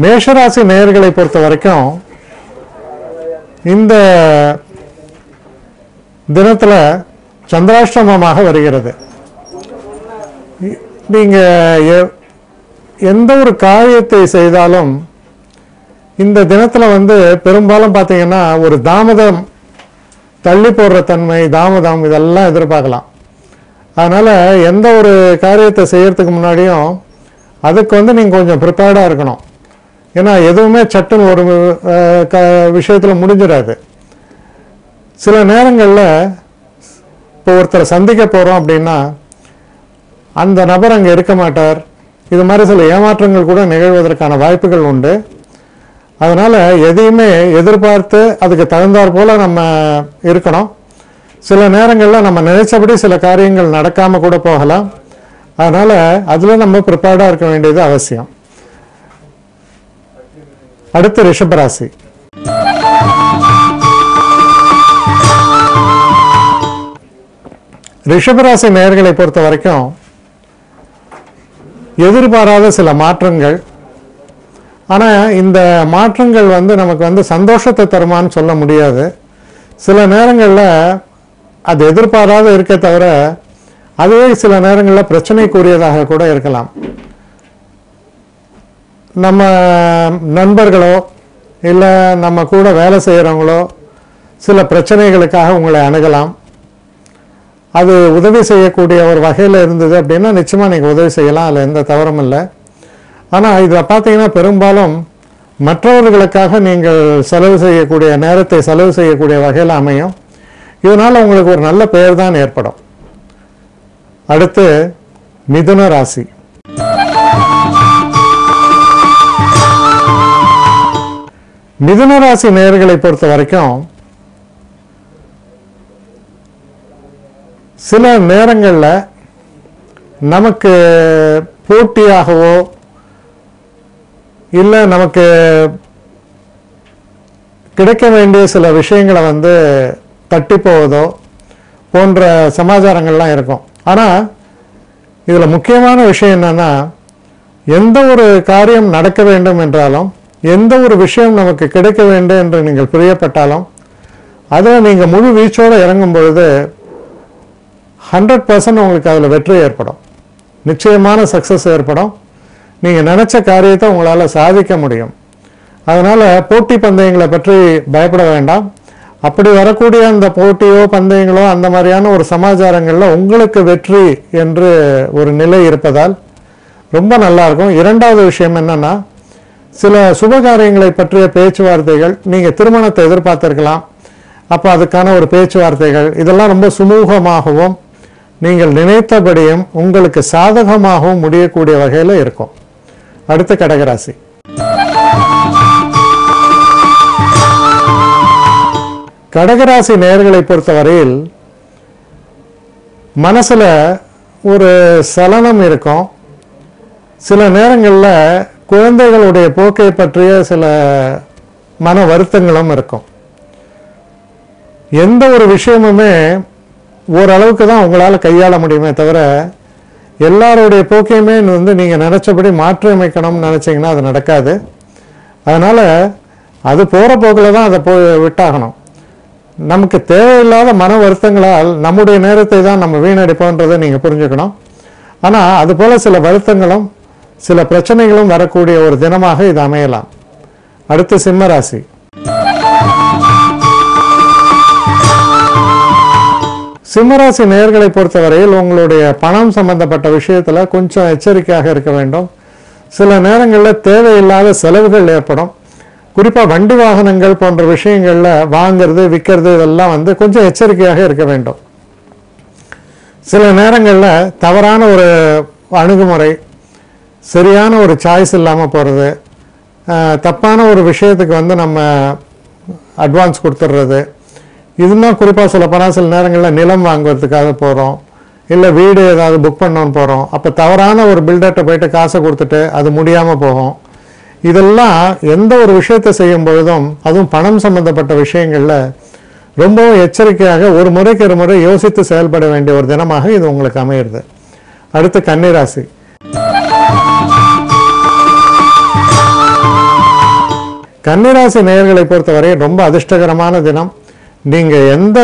மேஷராசி நேயர்களை பொறுத்த வரைக்கும் இந்த தினத்தில் சந்திராஷ்டமமாக வருகிறது. நீங்கள் எந்த ஒரு காரியத்தை செய்தாலும் இந்த தினத்தில் பெரும்பாலும் பார்த்தீங்கன்னா ஒரு தாமதம், தள்ளி போடுற தன்மை, தாமதம் இதெல்லாம் எதிர்பார்க்கலாம். அதனால் எந்த ஒரு காரியத்தை செய்யறதுக்கு முன்னாடியும் அதுக்கு நீங்கள் கொஞ்சம் ப்ரிப்பேர்டாக இருக்கணும். ஏன்னா எதுவுமே சட்டுன்னு ஒரு விஷயத்தில் முடிஞ்சிடாது. சில நேரங்களில் இப்போ ஒருத்தரை சந்திக்க போகிறோம் அப்படின்னா அந்த நபர் அங்கே இருக்க மாட்டார். இது மாதிரி சில ஏமாற்றங்கள் கூட நிகழ்வதற்கான வாய்ப்புகள் உண்டு. அதனால் எதையுமே எதிர்பார்த்து அதுக்கு தகுந்தாற் போல் நம்ம இருக்கணும். சில நேரங்களில் நம்ம நினைச்சபடி சில காரியங்கள் நடக்காமல் கூட போகலாம். அதனால் அதில் நம்ம ப்ரிப்பேர்டாக இருக்க வேண்டியது அவசியம். அடுத்து ரிஷபராசி. ரிஷபராசி நேயர்களை பொறுத்த வரைக்கும் எதிர்பாராத சில மாற்றங்கள். ஆனால் இந்த மாற்றங்கள் நமக்கு சந்தோஷத்தை தருமான்னு சொல்ல முடியாது. சில நேரங்களில் அது எதிர்பாராத இருக்க தவிர அதுவே சில நேரங்களில் பிரச்சனைக்குரியதாக கூட இருக்கலாம். நம்ம நண்பர்களோ இல்லை நம்ம கூட வேலை செய்கிறவங்களோ சில பிரச்சனைகளுக்காக உங்களை அணுகலாம். அது உதவி செய்யக்கூடிய ஒரு வகையில் இருந்தது அப்படின்னா நிச்சயமாக நீங்கள் உதவி செய்யலாம், அதில் எந்த தவறும் இல்லை. ஆனால் இதில் பார்த்தீங்கன்னா பெரும்பாலும் மற்றவர்களுக்காக நீங்கள் செலவு செய்யக்கூடிய நேரத்தை செலவு செய்யக்கூடிய வகையில் அமையும். இதனால் உங்களுக்கு ஒரு நல்ல பெயர் தான் ஏற்படும். அடுத்து மிதுன ராசி. மிதுன ராசி நேயர்களை பொறுத்த வரைக்கும் சில நேரங்களில் நமக்கு போட்டியாகவோ இல்லை நமக்கு கிடைக்க வேண்டிய சில விஷயங்களை தட்டி போவதோ போன்ற சமாச்சாரங்கள்லாம் இருக்கும். ஆனால் இதில் முக்கியமான விஷயம் என்னன்னா, எந்த ஒரு காரியம் நடக்க வேண்டும் என்றாலும், எந்த ஒரு விஷயம் நமக்கு கிடைக்க வேண்டும் என்று நீங்கள் பிரியப்பட்டாலும் அதில் நீங்கள் முழு வீச்சோடு இறங்கும் பொழுது 100% உங்களுக்கு அதில் வெற்றி ஏற்படும். நிச்சயமான சக்ஸஸ் ஏற்படும். நீங்கள் நினச்ச காரியத்தை உங்களால் சாதிக்க முடியும். அதனால் போட்டி பந்தயங்களை பற்றி பயப்பட வேண்டாம். அப்படி வரக்கூடிய அந்த போட்டியோ பந்தயங்களோ அந்த மாதிரியான ஒரு சமாச்சாரங்களில் உங்களுக்கு வெற்றி என்று ஒரு நிலை இருப்பதால் ரொம்ப நல்லாயிருக்கும். இரண்டாவது விஷயம் என்னென்னா, சில சுபகாரியங்களை பற்றிய பேச்சுவார்த்தைகள், நீங்கள் திருமணத்தை எதிர்பார்த்திருக்கலாம், அப்போ அதுக்கான ஒரு பேச்சுவார்த்தைகள் இதெல்லாம் ரொம்ப சுமூகமாகவும் நீங்கள் நினைத்தபடியும் உங்களுக்கு சாதகமாகவும் முடியக்கூடிய வகையில் இருக்கும். அடுத்து கடகராசி. கடகராசி நேயர்களை பொறுத்தவரையில் மனசில் ஒரு சலனம் இருக்கும். சில நேரங்களில் குழந்தைகளுடைய போக்கை பற்றிய சில மன வருத்தங்களும் இருக்கும். எந்த ஒரு விஷயமுமே ஓரளவுக்கு தான் உங்களால் கையாள முடியுமே தவிர எல்லாருடைய போக்கையுமே நீங்கள் நினச்சபடி மாற்றி அமைக்கணும்னு நினச்சிங்கன்னா அது நடக்காது. அதனால் அது போகிற போக்கில் தான் அதை விட்டாகணும். நமக்கு தேவையில்லாத மன வருத்தங்களால் நம்முடைய நேரத்தை தான் நம்ம வீணடிப்போன்றதை நீங்கள் புரிஞ்சுக்கணும். ஆனால் அதுபோல் சில வருத்தங்களும் சில பிரச்சனைகளும் வரக்கூடிய ஒரு தினமாக இது அமையலாம். அடுத்து சிம்மராசி. சிம்மராசி நேயர்களை பொறுத்தவரையில் உங்களுடைய பணம் சம்பந்தப்பட்ட விஷயத்தில் கொஞ்சம் எச்சரிக்கையாக இருக்க வேண்டும். சில நேரங்களில் தேவையில்லாத செலவுகள் ஏற்படும். குறிப்பாக வண்டி வாகனங்கள் போன்ற விஷயங்களில் வாங்கிறது விற்கிறது இதெல்லாம் கொஞ்சம் எச்சரிக்கையாக இருக்க வேண்டும். சில நேரங்களில் தவறான ஒரு அணுகுமுறை, சரியான ஒரு சாய்ஸ் இல்லாமல் போகிறது, தப்பான ஒரு விஷயத்துக்கு நம்ம அட்வான்ஸ் கொடுத்துட்றது, இதுதான் குறிப்பாக சொல்லப்போனால் சில நேரங்களில் நிலம் வாங்குவதுக்காக போகிறோம், இல்லை வீடு ஏதாவது புக் பண்ணோன்னு போகிறோம். அப்போ தவறான ஒரு பில்டர்கிட்ட போயிட்டு காசை கொடுத்துட்டு அது முடியாமல் போகும். இதெல்லாம் எந்த ஒரு விஷயத்தை செய்யும் பொழுதும், அதுவும் பணம் சம்பந்தப்பட்ட விஷயங்களில் ரொம்பவும் எச்சரிக்கையாக ஒரு முறைக்கு ஒரு முறை யோசித்து செயல்பட வேண்டிய ஒரு தினமாக இது உங்களுக்கு அமையிறது. அடுத்து கன்னிராசி. கன்னிராசி நேயர்களை பொறுத்தவரை ரொம்ப அதிர்ஷ்டகரமான தினம். நீங்கள் எந்த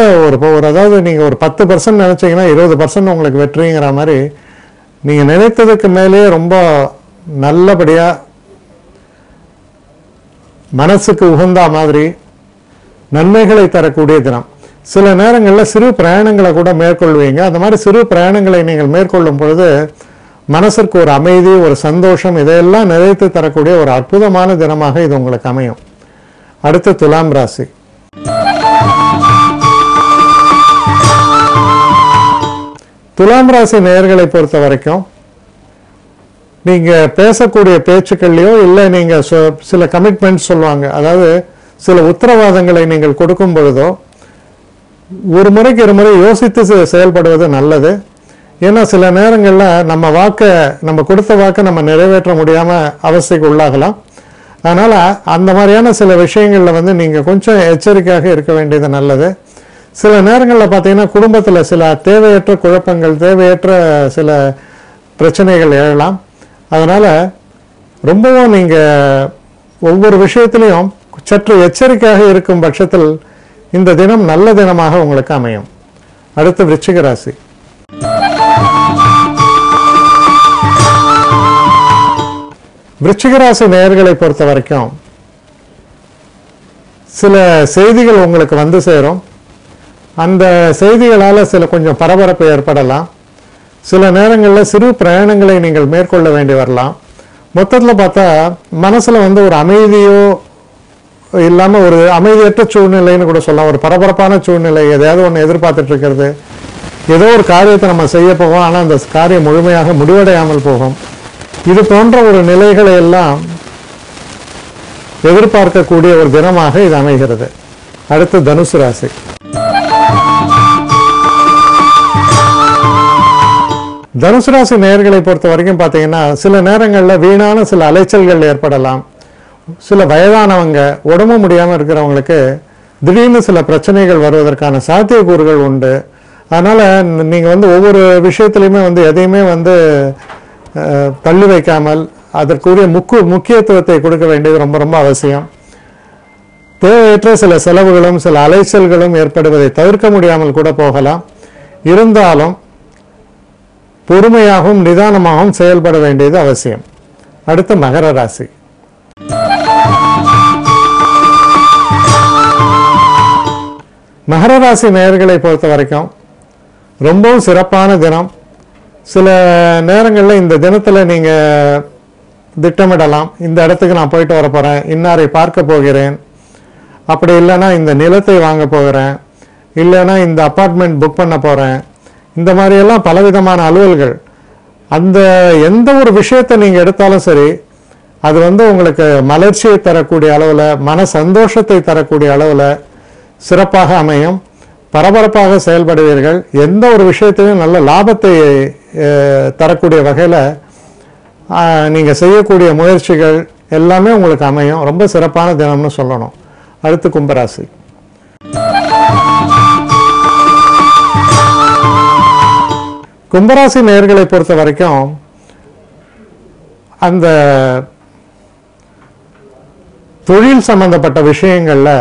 அதாவது நீங்கள் ஒரு 10% நினச்சிங்கன்னா 20% உங்களுக்கு வெற்றிங்கிற மாதிரி நீங்கள் நினைத்ததுக்கு மேலே ரொம்ப நல்லபடியாக மனசுக்கு உகந்த மாதிரி நன்மைகளை தரக்கூடிய தினம். சில நேரங்களில் சிறு பிரயாணங்களை கூட மேற்கொள்வீங்க. அந்த மாதிரி சிறு பிரயாணங்களை நீங்கள் மேற்கொள்ளும் பொழுது மனசிற்கு ஒரு அமைதி, ஒரு சந்தோஷம், இதையெல்லாம் நிறைத்து தரக்கூடிய ஒரு அற்புதமான தினமாக இது உங்களுக்கு அமையும். அடுத்து துலாம் ராசி. துலாம் ராசி நேயர்களை பொறுத்த வரைக்கும் நீங்கள் பேசக்கூடிய பேச்சுக்கள்லையோ இல்லை நீங்கள் சில கமிட்மெண்ட்ஸ் சொல்லுவாங்க, அதாவது சில உத்தரவாதங்களை நீங்கள் கொடுக்கும் பொழுதோ ஒரு முறைக்கு இருமுறை யோசித்து செயல்படுவது நல்லது. ஏன்னா சில நேரங்களில் நம்ம கொடுத்த வாக்கை நம்ம நிறைவேற்ற முடியாமல் அவஸ்தைக்கு உள்ளாகலாம். அதனால் அந்த மாதிரியான சில விஷயங்களில் நீங்கள் கொஞ்சம் எச்சரிக்கையாக இருக்க வேண்டியது நல்லது. சில நேரங்களில் பார்த்தீங்கன்னா குடும்பத்தில் சில தேவையற்ற குழப்பங்கள், தேவையற்ற சில பிரச்சனைகள் எழலாம். அதனால் ரொம்பவும் நீங்கள் ஒவ்வொரு விஷயத்திலையும் சற்று எச்சரிக்கையாக இருக்கும் பட்சத்தில் இந்த தினம் நல்ல தினமாக உங்களுக்கு அமையும். அடுத்து விருச்சிக ராசி. விருச்சிக ராசி நேயர்களை பொறுத்த வரைக்கும் சில செய்திகள் உங்களுக்கு வந்து சேரும். அந்த செய்திகளால் சில கொஞ்சம் பரபரப்பு ஏற்படலாம். சில நேரங்களில் சிறு பிரயாணங்களை நீங்கள் மேற்கொள்ள வேண்டி வரலாம். மொத்தத்தில் பார்த்தா மனசில் ஒரு அமைதியோ இல்லாமல் ஒரு அமைதியற்ற சூழ்நிலைன்னு கூட சொல்லலாம். ஒரு பரபரப்பான சூழ்நிலை, எதையாவது ஒன்று எதிர்பார்த்துட்டு இருக்கிறது. ஏதோ ஒரு காரியத்தை நம்ம செய்ய போவோம், ஆனால் அந்த காரியம் முழுமையாக முடிவடையாமல் போகும். இது போன்ற ஒரு நிலைகளை எல்லாம் எதிர்பார்க்கக்கூடிய ஒரு தினமாக இது அமைகிறது. அடுத்து தனுசு ராசி. தனுசு ராசி நேயர்களை பொறுத்த வரைக்கும் பார்த்தீங்கன்னா சில நேரங்களில் வீணான சில அலைச்சல்கள் ஏற்படலாம். சில வயதானவங்க, உடம்பு முடியாமல் இருக்கிறவங்களுக்கு திடீர்னு சில பிரச்சனைகள் வருவதற்கான சாத்தியக்கூறுகள் உண்டு. அதனால் நீங்கள் ஒவ்வொரு விஷயத்துலையுமே எதையுமே தள்ளி வைக்காமல் அதற்குரிய முக்கியத்துவத்தை கொடுக்க வேண்டியது ரொம்ப ரொம்ப அவசியம். தேவையற்ற சில செலவுகளும் சில அலைச்சல்களும் ஏற்படுவதை தவிர்க்க முடியாமல் கூட போகலாம். இருந்தாலும் பொறுமையாகவும் நிதானமாகவும் செயல்பட வேண்டியது அவசியம். அடுத்து மகர ராசி. மகர ராசி நேயர்களை பொறுத்த வரைக்கும் ரொம்பவும் சிறப்பான தினம். சில நேரங்களில் இந்த தினத்தில் நீங்கள் திட்டமிடலாம், இந்த இடத்துக்கு நான் போயிட்டு வர போகிறேன், இன்னாரை பார்க்க போகிறேன், அப்படி இல்லைன்னா இந்த நிலத்தை வாங்க போகிறேன், இல்லைன்னா இந்த அப்பார்ட்மெண்ட் புக் பண்ண போகிறேன். இந்த மாதிரியெல்லாம் பலவிதமான அலுவல்கள். அந்த எந்த ஒரு விஷயத்தை நீங்கள் எடுத்தாலும் சரி, அது உங்களுக்கு மலர்ச்சியை தரக்கூடிய அளவில், மன சந்தோஷத்தை தரக்கூடிய அளவில் சிறப்பாக அமையும். பரபரப்பாக செயல்படுவீர்கள். எந்த ஒரு விஷயத்திலும் நல்ல லாபத்தை தரக்கூடிய வகையில் நீங்கள் செய்யக்கூடிய முயற்சிகள் எல்லாமே உங்களுக்கு அமையும். ரொம்ப சிறப்பான தினம்னு சொல்லணும். அடுத்து கும்பராசி. கும்பராசி நேயர்களை பொறுத்த வரைக்கும் அந்த தொழில் சம்பந்தப்பட்ட விஷயங்களில்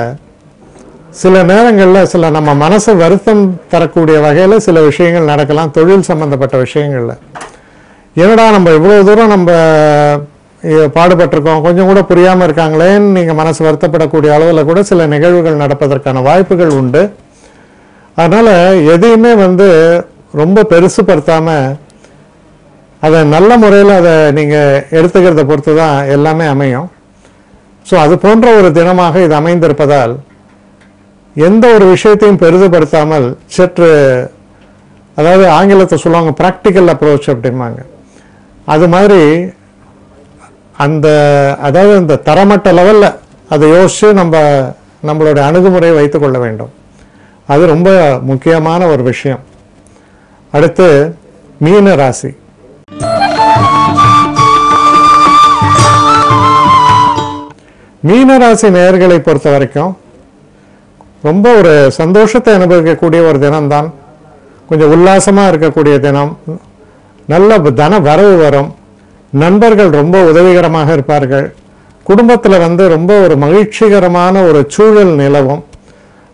சில நேரங்களில் சில நம்ம மனசு வருத்தம் தரக்கூடிய வகையில் சில விஷயங்கள் நடக்கலாம். தொழில் சம்பந்தப்பட்ட விஷயங்களில் என்னடா நம்ம இவ்வளோ தூரம் நம்ம பாடுபட்டிருக்கோம், கொஞ்சம் கூட புரியாமல் இருக்காங்களேன்னு நீங்கள் மனசு வருத்தப்படக்கூடிய அளவில் கூட சில நிகழ்வுகள் நடப்பதற்கான வாய்ப்புகள் உண்டு. அதனால் எதையுமே ரொம்ப பெருசுப்படுத்தாமல் அதை நல்ல முறையில் அதை நீங்கள் எடுத்துக்கிறத பொறுத்து தான் எல்லாமே அமையும். ஸோ அது போன்ற ஒரு தினமாக இது அமைந்திருப்பதால் எந்த ஒரு விஷயத்தையும் பெரிதுபடுத்தாமல் சற்று, அதாவது ஆங்கிலத்தை சொல்லுவாங்க ப்ராக்டிக்கல் அப்ரோச் அப்படிம்பாங்க, அது மாதிரி அதாவது இந்த தரமட்ட லெவலில் அதை யோசித்து நம்மளுடைய அணுகுமுறையை வைத்து கொள்ள வேண்டும். அது ரொம்ப முக்கியமான ஒரு விஷயம். அடுத்து மீன ராசி. மீனராசி நேயர்களை பொறுத்த வரைக்கும் ரொம்ப ஒரு சந்தோஷத்தை அனுபவிக்கக்கூடிய ஒரு தினம்தான். கொஞ்சம் உல்லாசமாக இருக்கக்கூடிய தினம். நல்ல தன வரவு வரும். நண்பர்கள் ரொம்ப உதவிகரமாக இருப்பார்கள். குடும்பத்தில் வந்து ரொம்ப ஒரு மகிழ்ச்சிகரமான ஒரு சூழல் நிலவும்.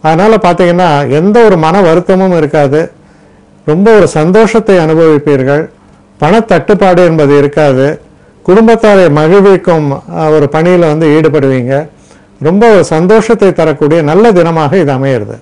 அதனால் பார்த்தீங்கன்னா எந்த ஒரு மன வருத்தமும் இருக்காது. ரொம்ப ஒரு சந்தோஷத்தை அனுபவிப்பீர்கள். பணத்தட்டுப்பாடு என்பது இருக்காது. குடும்பத்தாரை மகிழ்விக்கும் ஒரு பணியில் வந்து ஈடுபடுவீங்க. ரொம்ப ஒரு சந்தோஷத்தை தரக்கூடிய நல்ல தினமாக இது அமையிறது.